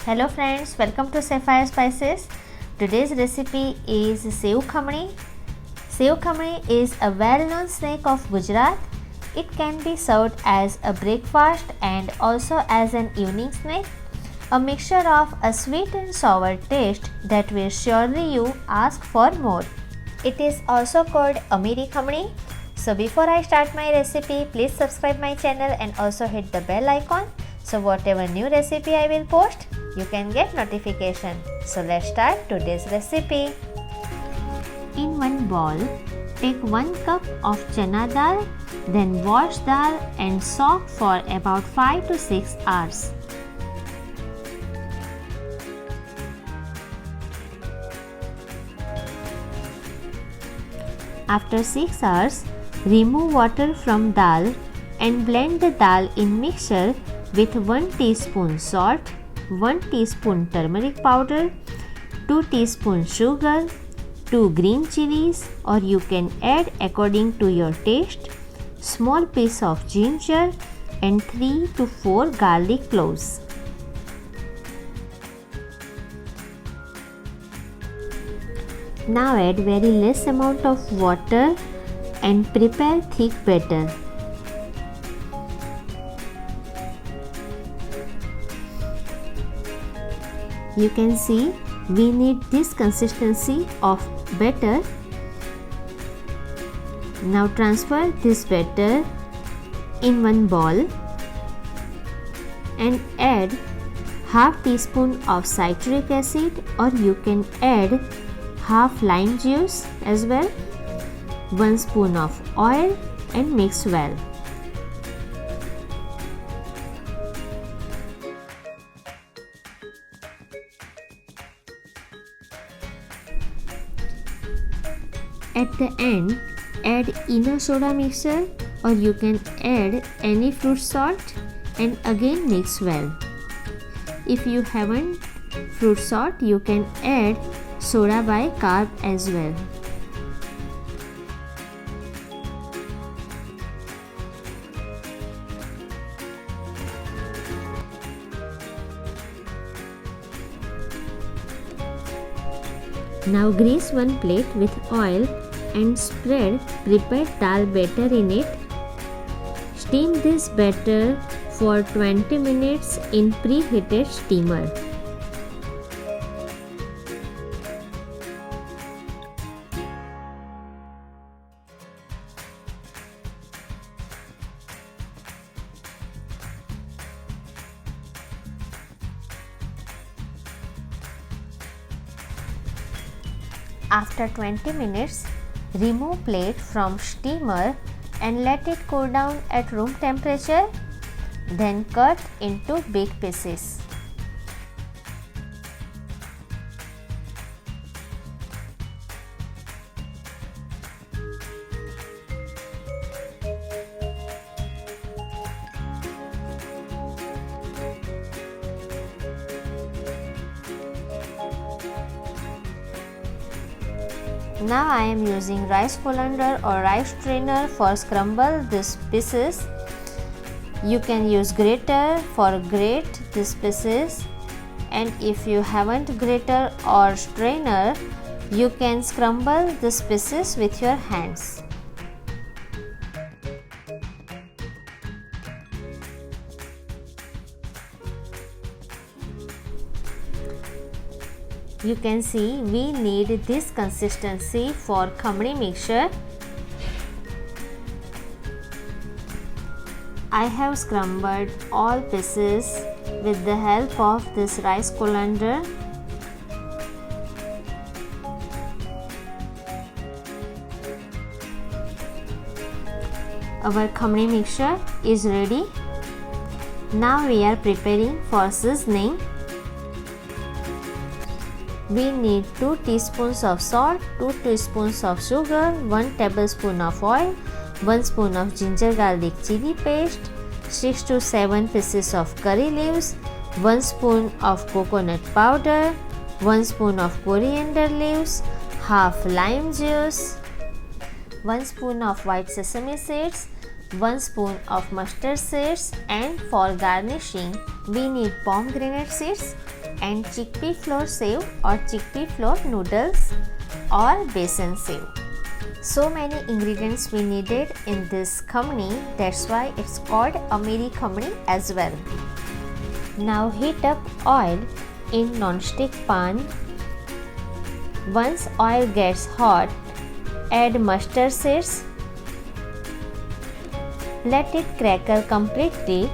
Hello friends, welcome to Sapphire Spices. Today's recipe is Sev Khamni. Sev Khamni is a well-known snack of Gujarat. It can be served as a breakfast and also as an evening snack. A mixture of a sweet and sour taste that will surely you ask for more. It is also called Amiri Khamni. So before I start my recipe, please subscribe my channel and also hit the bell icon. So whatever new recipe I will post, you can get notification. So let's start today's recipe. In one bowl, take 1 cup of chana dal, then wash dal and soak for about 5 to 6 hours. After 6 hours, remove water from dal and blend the dal in mixture with 1 teaspoon salt, 1 teaspoon turmeric powder, 2 teaspoons sugar, 2 green chilies or you can add according to your taste, small piece of ginger and 3 to 4 garlic cloves. Now add very less amount of water and prepare thick batter. You can see we need this consistency of batter. Now transfer this batter in one bowl and add half teaspoon of citric acid or you can add half lime juice as well, 1 spoon of oil and mix well. At the end, add Eno soda mixture or you can add any fruit salt and again mix well. If you haven't fruit salt, you can add soda bicarb as well. Now grease one plate with oil and spread prepared dal batter in it. Steam this batter for 20 minutes in preheated steamer. After 20 minutes, remove plate from steamer and let it cool down at room temperature. Then cut into big pieces. Now I am using rice colander or rice strainer for scramble these pieces. You can use grater for grate these pieces, and if you haven't grater or strainer, you can scramble these pieces with your hands. You can see we need this consistency for khamni mixture. I have scrambled all pieces with the help of this rice colander. Our khamni mixture is ready. Now we are preparing for seasoning. We need 2 teaspoons of salt, 2 teaspoons of sugar, 1 tablespoon of oil, 1 spoon of ginger garlic chili paste, 6 to 7 pieces of curry leaves, 1 spoon of coconut powder, 1 spoon of coriander leaves, half lime juice, 1 spoon of white sesame seeds, 1 spoon of mustard seeds, and for garnishing we need pomegranate seeds. and chickpea flour sev or chickpea flour noodles or besan sev. So many ingredients we needed in this khamni, that's why it's called Ameri khamni as well. Now heat up oil in non-stick pan. Once oil gets hot, add mustard seeds. Let it crackle completely.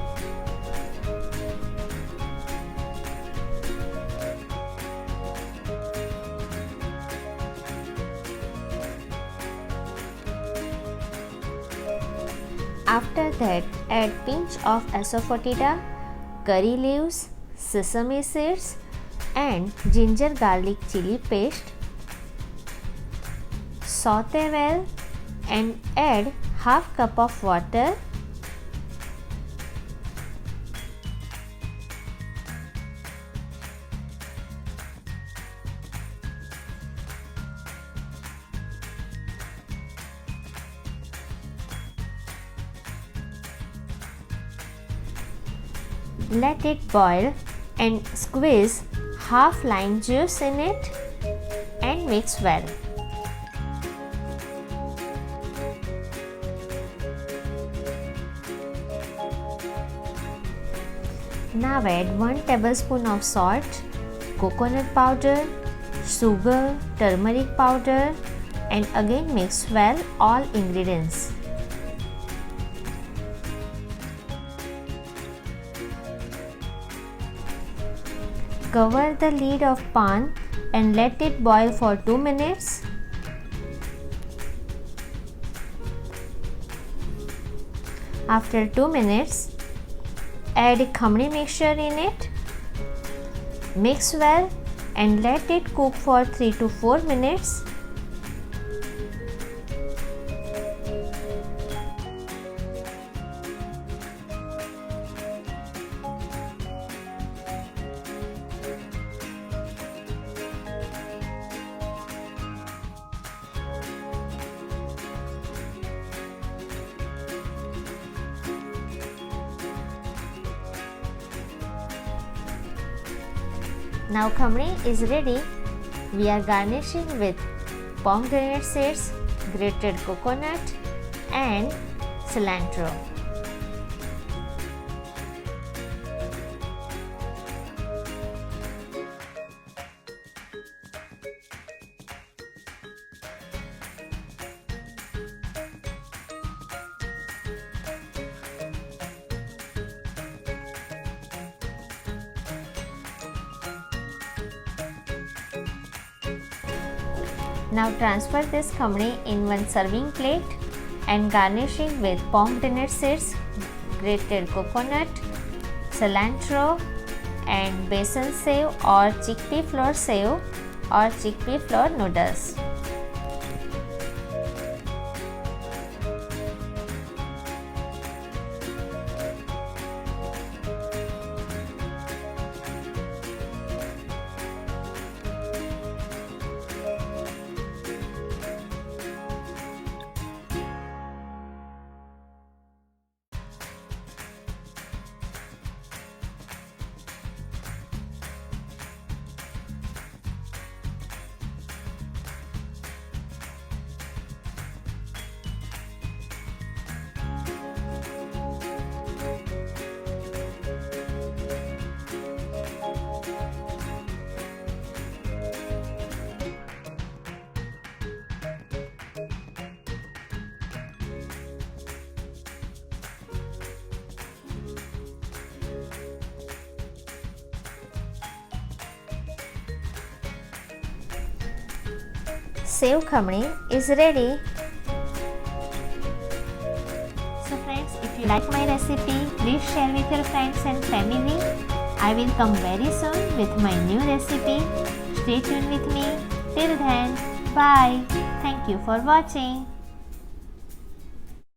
After that, add pinch of asafoetida, curry leaves, sesame seeds and ginger garlic chili paste. Saute well and add half cup of water. Let it boil and squeeze half lime juice in it and mix well. Now add 1 tablespoon of salt, coconut powder, sugar, turmeric powder and again mix well all ingredients. Cover the lid of pan and let it boil for 2 minutes. After 2 minutes, add khamni mixture in it. Mix well and let it cook for 3 to 4 minutes. Now khamni is ready. We are garnishing with pomegranate seeds, grated coconut and cilantro. Now transfer this khamni in one serving plate and garnishing with pomegranate seeds, grated coconut, cilantro and besan sev or chickpea flour sev or chickpea flour noodles. Sev khamni is ready. So friends, if you like my recipe, please share with your friends and family. I will come very soon with my new recipe. Stay tuned with me. Till then, bye. Thank you for watching.